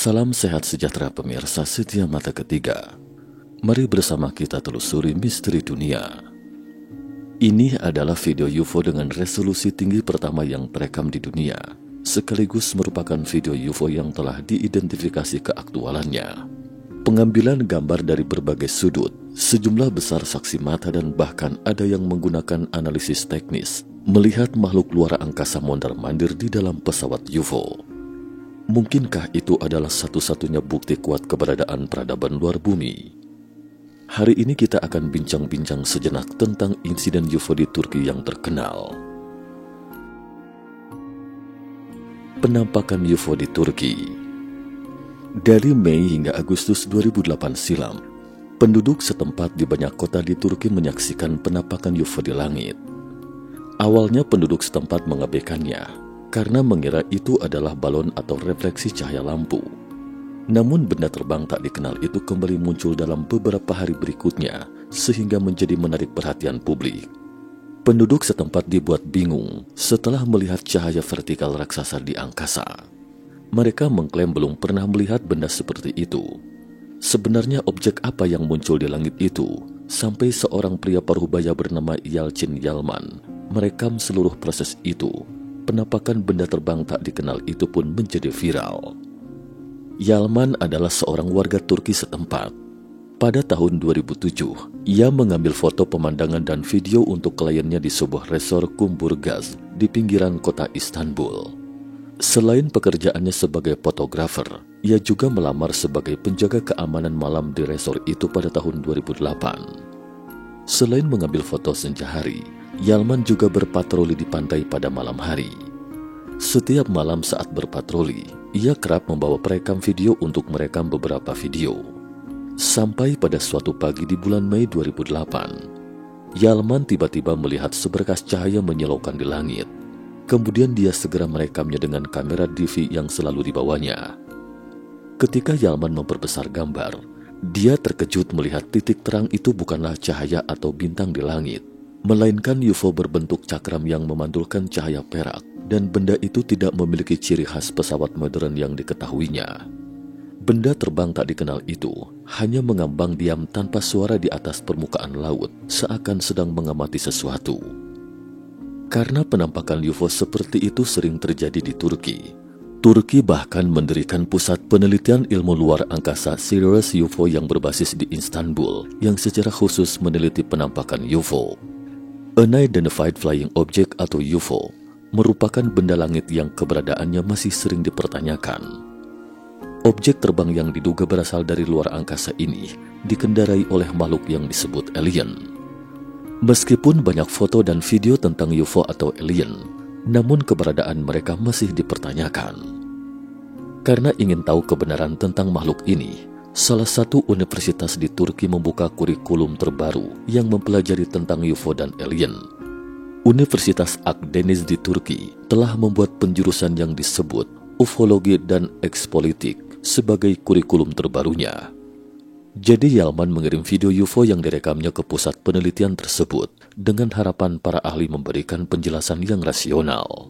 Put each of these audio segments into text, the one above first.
Salam sehat sejahtera pemirsa setia mata ketiga. Mari bersama kita telusuri misteri dunia. Ini adalah video UFO dengan resolusi tinggi pertama yang terekam di dunia, sekaligus merupakan video UFO yang telah diidentifikasi keaktualannya. Pengambilan gambar dari berbagai sudut, sejumlah besar saksi mata dan bahkan ada yang menggunakan analisis teknis melihat makhluk luar angkasa mondar-mandir di dalam pesawat UFO. Mungkinkah itu adalah satu-satunya bukti kuat keberadaan peradaban luar bumi? Hari ini kita akan bincang-bincang sejenak tentang insiden UFO di Turki yang terkenal. Penampakan UFO di Turki. Dari Mei hingga Agustus 2008 silam, penduduk setempat di banyak kota di Turki menyaksikan penampakan UFO di langit. Awalnya penduduk setempat mengabaikannya karena mengira itu adalah balon atau refleksi cahaya lampu. Namun benda terbang tak dikenal itu kembali muncul dalam beberapa hari berikutnya, sehingga menjadi menarik perhatian publik. Penduduk setempat dibuat bingung setelah melihat cahaya vertikal raksasa di angkasa. Mereka mengklaim belum pernah melihat benda seperti itu. Sebenarnya objek apa yang muncul di langit itu, sampai seorang pria parubaya bernama Yalcin Yalman merekam seluruh proses itu. Penampakan benda terbang tak dikenal itu pun menjadi viral. Yalman adalah seorang warga Turki setempat. Pada tahun 2007, ia mengambil foto pemandangan dan video untuk kliennya di sebuah resort Kumburgaz di pinggiran kota Istanbul. Selain pekerjaannya sebagai fotografer, ia juga melamar sebagai penjaga keamanan malam di resort itu pada tahun 2008. Selain mengambil foto senja hari, Yalman juga berpatroli di pantai pada malam hari. Setiap malam saat berpatroli, ia kerap membawa perekam video untuk merekam beberapa video. Sampai pada suatu pagi di bulan Mei 2008, Yalman tiba-tiba melihat seberkas cahaya menyilaukan di langit. Kemudian dia segera merekamnya dengan kamera DV yang selalu dibawanya. Ketika Yalman memperbesar gambar, dia terkejut melihat titik terang itu bukanlah cahaya atau bintang di langit, melainkan UFO berbentuk cakram yang memantulkan cahaya perak, dan benda itu tidak memiliki ciri khas pesawat modern yang diketahuinya. Benda terbang tak dikenal itu hanya mengambang diam tanpa suara di atas permukaan laut, seakan sedang mengamati sesuatu. Karena penampakan UFO seperti itu sering terjadi di Turki, Turki bahkan mendirikan pusat penelitian ilmu luar angkasa Sirius UFO yang berbasis di Istanbul, yang secara khusus meneliti penampakan UFO. Unidentified Flying Object atau UFO merupakan benda langit yang keberadaannya masih sering dipertanyakan. Objek terbang yang diduga berasal dari luar angkasa ini dikendarai oleh makhluk yang disebut alien. Meskipun banyak foto dan video tentang UFO atau alien, namun keberadaan mereka masih dipertanyakan. Karena ingin tahu kebenaran tentang makhluk ini, salah satu universitas di Turki membuka kurikulum terbaru yang mempelajari tentang UFO dan alien. Universitas Akdeniz di Turki telah membuat penjurusan yang disebut Ufologi dan Ekspolitik sebagai kurikulum terbarunya. Jadi Yalman mengirim video UFO yang direkamnya ke pusat penelitian tersebut dengan harapan para ahli memberikan penjelasan yang rasional.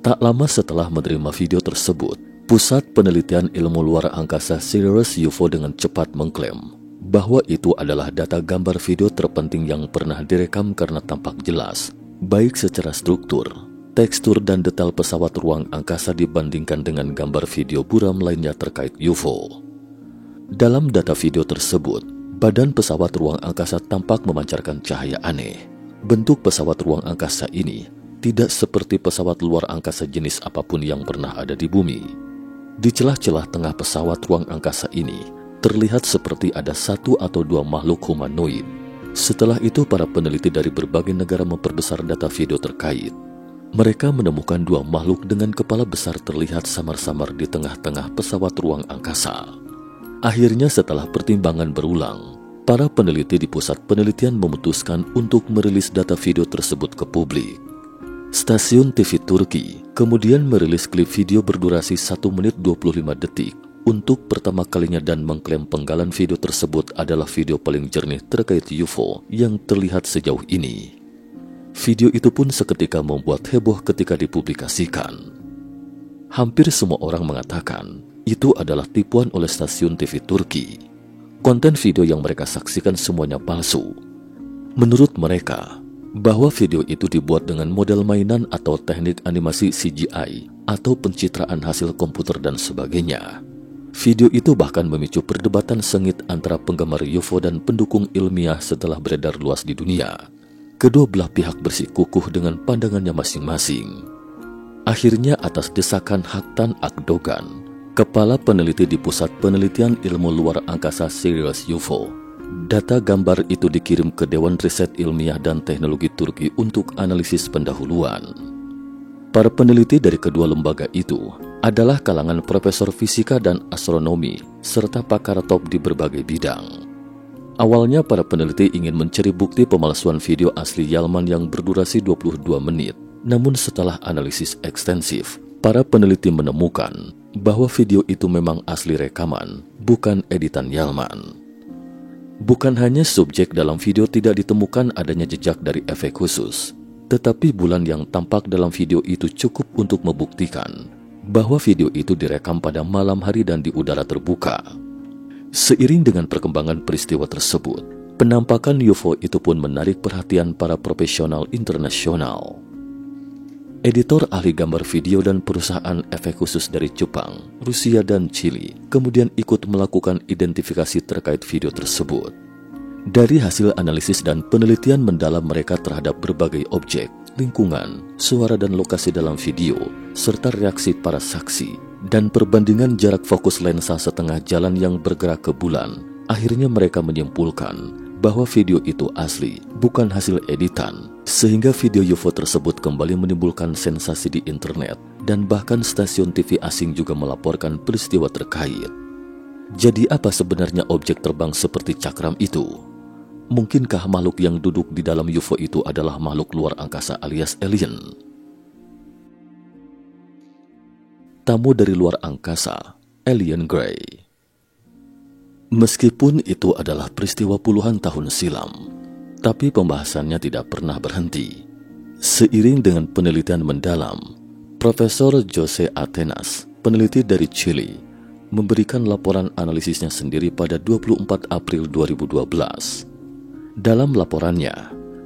Tak lama setelah menerima video tersebut, Pusat Penelitian Ilmu Luar Angkasa Sirius UFO dengan cepat mengklaim bahwa itu adalah data gambar video terpenting yang pernah direkam karena tampak jelas, baik secara struktur, tekstur dan detail pesawat ruang angkasa dibandingkan dengan gambar video buram lainnya terkait UFO. Dalam data video tersebut, badan pesawat ruang angkasa tampak memancarkan cahaya aneh. Bentuk pesawat ruang angkasa ini tidak seperti pesawat luar angkasa jenis apapun yang pernah ada di bumi. Di celah-celah tengah pesawat ruang angkasa ini, terlihat seperti ada satu atau dua makhluk humanoid. Setelah itu para peneliti dari berbagai negara memperbesar data video terkait. Mereka menemukan dua makhluk dengan kepala besar terlihat samar-samar di tengah-tengah pesawat ruang angkasa. Akhirnya setelah pertimbangan berulang, para peneliti di pusat penelitian memutuskan untuk merilis data video tersebut ke publik. Stasiun TV Turki kemudian merilis klip video berdurasi 1 menit 25 detik untuk pertama kalinya dan mengklaim penggalan video tersebut adalah video paling jernih terkait UFO yang terlihat sejauh ini. Video itu pun seketika membuat heboh ketika dipublikasikan. Hampir semua orang mengatakan itu adalah tipuan oleh stasiun TV Turki. Konten video yang mereka saksikan semuanya palsu. Menurut mereka, bahwa video itu dibuat dengan model mainan atau teknik animasi CGI atau pencitraan hasil komputer dan sebagainya. Video itu bahkan memicu perdebatan sengit antara penggemar UFO dan pendukung ilmiah setelah beredar luas di dunia. Kedua belah pihak bersikukuh dengan pandangannya masing-masing. Akhirnya atas desakan Haktan Akdogan, kepala peneliti di Pusat Penelitian Ilmu Luar Angkasa Sirius UFO, data gambar itu dikirim ke Dewan Riset Ilmiah dan Teknologi Turki untuk analisis pendahuluan. Para peneliti dari kedua lembaga itu adalah kalangan profesor fisika dan astronomi serta pakar top di berbagai bidang. Awalnya para peneliti ingin mencari bukti pemalsuan video asli Yalman yang berdurasi 22 menit. Namun setelah analisis ekstensif, para peneliti menemukan bahwa video itu memang asli rekaman, bukan editan Yalman. Bukan hanya subjek dalam video tidak ditemukan adanya jejak dari efek khusus, tetapi bulan yang tampak dalam video itu cukup untuk membuktikan bahwa video itu direkam pada malam hari dan di udara terbuka. Seiring dengan perkembangan peristiwa tersebut, penampakan UFO itu pun menarik perhatian para profesional internasional. Editor ahli gambar video dan perusahaan efek khusus dari Jepang, Rusia, dan Chili kemudian ikut melakukan identifikasi terkait video tersebut. Dari hasil analisis dan penelitian mendalam mereka terhadap berbagai objek, lingkungan, suara dan lokasi dalam video, serta reaksi para saksi, dan perbandingan jarak fokus lensa setengah jalan yang bergerak ke bulan, akhirnya mereka menyimpulkan bahwa video itu asli, bukan hasil editan, sehingga video UFO tersebut kembali menimbulkan sensasi di internet, dan bahkan stasiun TV asing juga melaporkan peristiwa terkait. Jadi apa sebenarnya objek terbang seperti cakram itu? Mungkinkah makhluk yang duduk di dalam UFO itu adalah makhluk luar angkasa alias alien? Tamu dari luar angkasa, Alien Grey. Meskipun itu adalah peristiwa puluhan tahun silam, tapi pembahasannya tidak pernah berhenti. Seiring dengan penelitian mendalam, Profesor Jose Atenas, peneliti dari Chili, memberikan laporan analisisnya sendiri pada 24 April 2012. Dalam laporannya,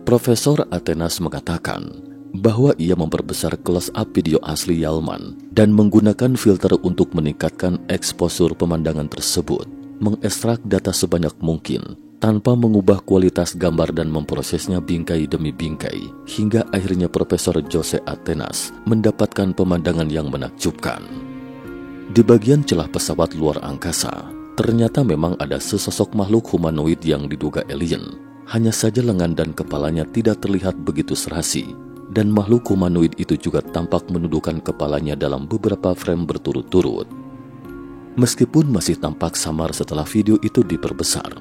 Profesor Atenas mengatakan bahwa ia memperbesar close up video asli Yalman dan menggunakan filter untuk meningkatkan eksposur pemandangan tersebut, mengekstrak data sebanyak mungkin tanpa mengubah kualitas gambar dan memprosesnya bingkai demi bingkai, hingga akhirnya Profesor Jose Atenas mendapatkan pemandangan yang menakjubkan. Di bagian celah pesawat luar angkasa, ternyata memang ada sesosok makhluk humanoid yang diduga alien. Hanya saja lengan dan kepalanya tidak terlihat begitu serasi, dan makhluk humanoid itu juga tampak menundukkan kepalanya dalam beberapa frame berturut-turut. Meskipun masih tampak samar setelah video itu diperbesar,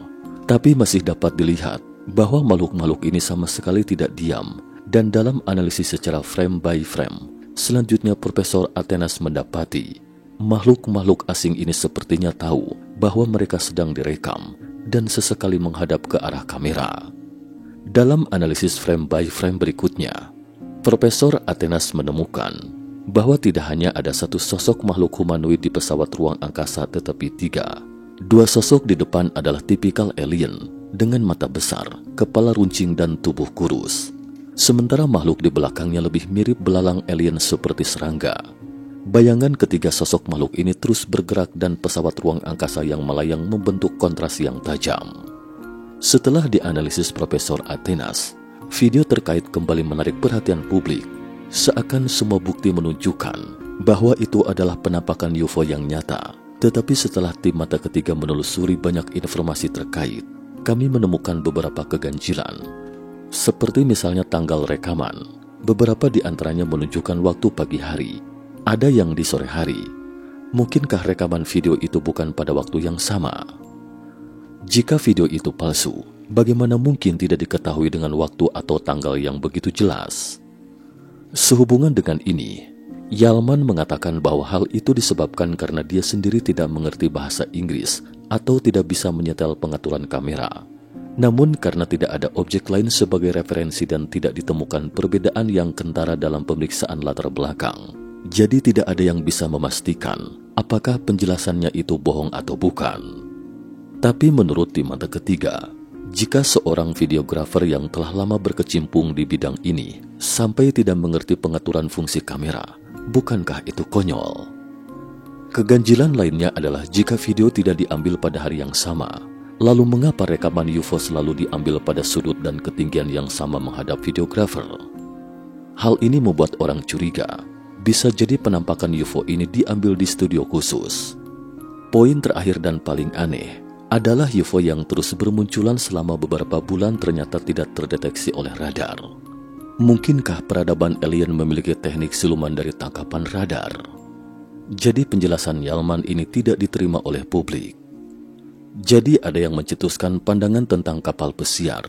tapi masih dapat dilihat bahwa makhluk-makhluk ini sama sekali tidak diam, dan dalam analisis secara frame by frame, selanjutnya Profesor Atenas mendapati makhluk-makhluk asing ini sepertinya tahu bahwa mereka sedang direkam dan sesekali menghadap ke arah kamera. Dalam analisis frame by frame berikutnya, Profesor Atenas menemukan bahwa tidak hanya ada satu sosok makhluk humanoid di pesawat ruang angkasa tetapi tiga. Dua sosok di depan adalah tipikal alien dengan mata besar, kepala runcing dan tubuh kurus. Sementara makhluk di belakangnya lebih mirip belalang alien seperti serangga. Bayangan ketiga sosok makhluk ini terus bergerak dan pesawat ruang angkasa yang melayang membentuk kontras yang tajam. Setelah dianalisis Profesor Atenas, video terkait kembali menarik perhatian publik, seakan semua bukti menunjukkan bahwa itu adalah penampakan UFO yang nyata. Tetapi setelah tim mata ketiga menelusuri banyak informasi terkait, kami menemukan beberapa keganjilan. Seperti misalnya tanggal rekaman, beberapa di antaranya menunjukkan waktu pagi hari, ada yang di sore hari. Mungkinkah rekaman video itu bukan pada waktu yang sama? Jika video itu palsu, bagaimana mungkin tidak diketahui dengan waktu atau tanggal yang begitu jelas? Sehubungan dengan ini, Yalman mengatakan bahwa hal itu disebabkan karena dia sendiri tidak mengerti bahasa Inggris atau tidak bisa menyetel pengaturan kamera. Namun karena tidak ada objek lain sebagai referensi dan tidak ditemukan perbedaan yang kentara dalam pemeriksaan latar belakang, Jadi tidak ada yang bisa memastikan apakah penjelasannya itu bohong atau bukan. Tapi menurut tim mata ketiga, jika seorang videografer yang telah lama berkecimpung di bidang ini sampai tidak mengerti pengaturan fungsi kamera, bukankah itu konyol? Keganjilan lainnya adalah jika video tidak diambil pada hari yang sama, lalu mengapa rekaman UFO selalu diambil pada sudut dan ketinggian yang sama menghadap videografer? Hal ini membuat orang curiga. Bisa jadi penampakan UFO ini diambil di studio khusus. Poin terakhir dan paling aneh adalah UFO yang terus bermunculan selama beberapa bulan ternyata tidak terdeteksi oleh radar. Mungkinkah peradaban alien memiliki teknik siluman dari tangkapan radar? Jadi penjelasan Yalman ini tidak diterima oleh publik. Jadi ada yang mencetuskan pandangan tentang kapal pesiar,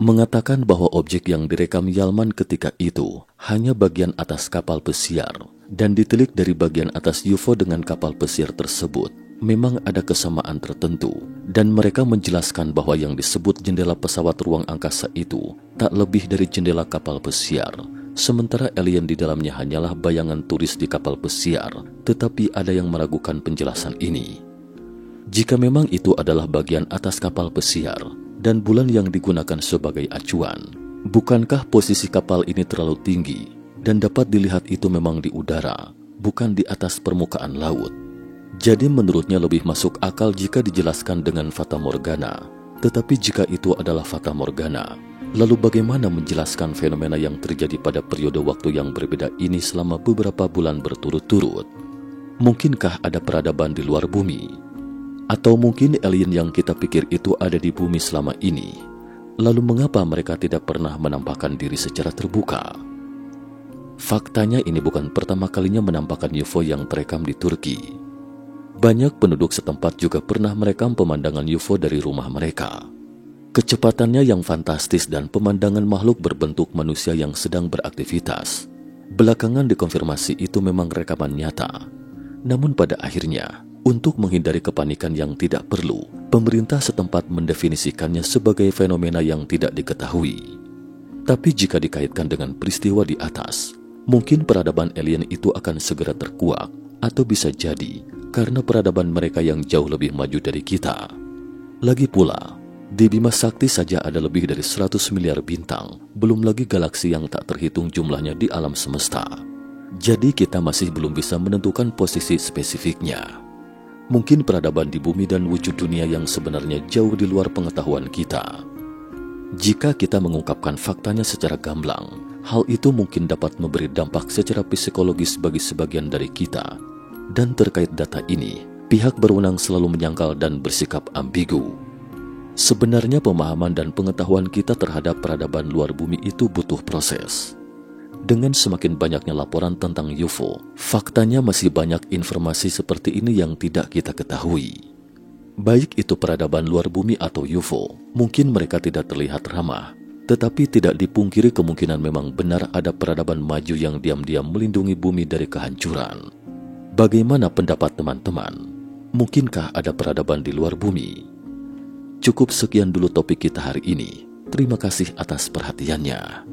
mengatakan bahwa objek yang direkam Yalman ketika itu hanya bagian atas kapal pesiar, dan ditelik dari bagian atas UFO dengan kapal pesiar tersebut memang ada kesamaan tertentu, dan mereka menjelaskan bahwa yang disebut jendela pesawat ruang angkasa itu tak lebih dari jendela kapal pesiar, sementara alien di dalamnya hanyalah bayangan turis di kapal pesiar. Tetapi ada yang meragukan penjelasan ini. Jika memang itu adalah bagian atas kapal pesiar dan bulan yang digunakan sebagai acuan, bukankah posisi kapal ini terlalu tinggi dan dapat dilihat itu memang di udara, bukan di atas permukaan laut? Jadi menurutnya lebih masuk akal jika dijelaskan dengan fata morgana. Tetapi jika itu adalah fata morgana, lalu bagaimana menjelaskan fenomena yang terjadi pada periode waktu yang berbeda ini selama beberapa bulan berturut-turut? Mungkinkah ada peradaban di luar bumi? Atau mungkin alien yang kita pikir itu ada di bumi selama ini? Lalu mengapa mereka tidak pernah menampakkan diri secara terbuka? Faktanya ini bukan pertama kalinya menampakkan UFO yang terekam di Turki. Banyak penduduk setempat juga pernah merekam pemandangan UFO dari rumah mereka. Kecepatannya yang fantastis dan pemandangan makhluk berbentuk manusia yang sedang beraktivitas. Belakangan dikonfirmasi itu memang rekaman nyata. Namun pada akhirnya, untuk menghindari kepanikan yang tidak perlu, pemerintah setempat mendefinisikannya sebagai fenomena yang tidak diketahui. Tapi jika dikaitkan dengan peristiwa di atas, mungkin peradaban alien itu akan segera terkuak, atau bisa jadi karena peradaban mereka yang jauh lebih maju dari kita. Lagi pula, di Bima Sakti saja ada lebih dari 100 miliar bintang, belum lagi galaksi yang tak terhitung jumlahnya di alam semesta. Jadi kita masih belum bisa menentukan posisi spesifiknya. Mungkin peradaban di bumi dan wujud dunia yang sebenarnya jauh di luar pengetahuan kita. Jika kita mengungkapkan faktanya secara gamblang, hal itu mungkin dapat memberi dampak secara psikologis bagi sebagian dari kita. Dan terkait data ini, pihak berwenang selalu menyangkal dan bersikap ambigu. Sebenarnya pemahaman dan pengetahuan kita terhadap peradaban luar bumi itu butuh proses. Dengan semakin banyaknya laporan tentang UFO, faktanya masih banyak informasi seperti ini yang tidak kita ketahui. Baik itu peradaban luar bumi atau UFO, mungkin mereka tidak terlihat ramah, tetapi tidak dipungkiri kemungkinan memang benar ada peradaban maju yang diam-diam melindungi bumi dari kehancuran. Bagaimana pendapat teman-teman? Mungkinkah ada peradaban di luar bumi? Cukup sekian dulu topik kita hari ini. Terima kasih atas perhatiannya.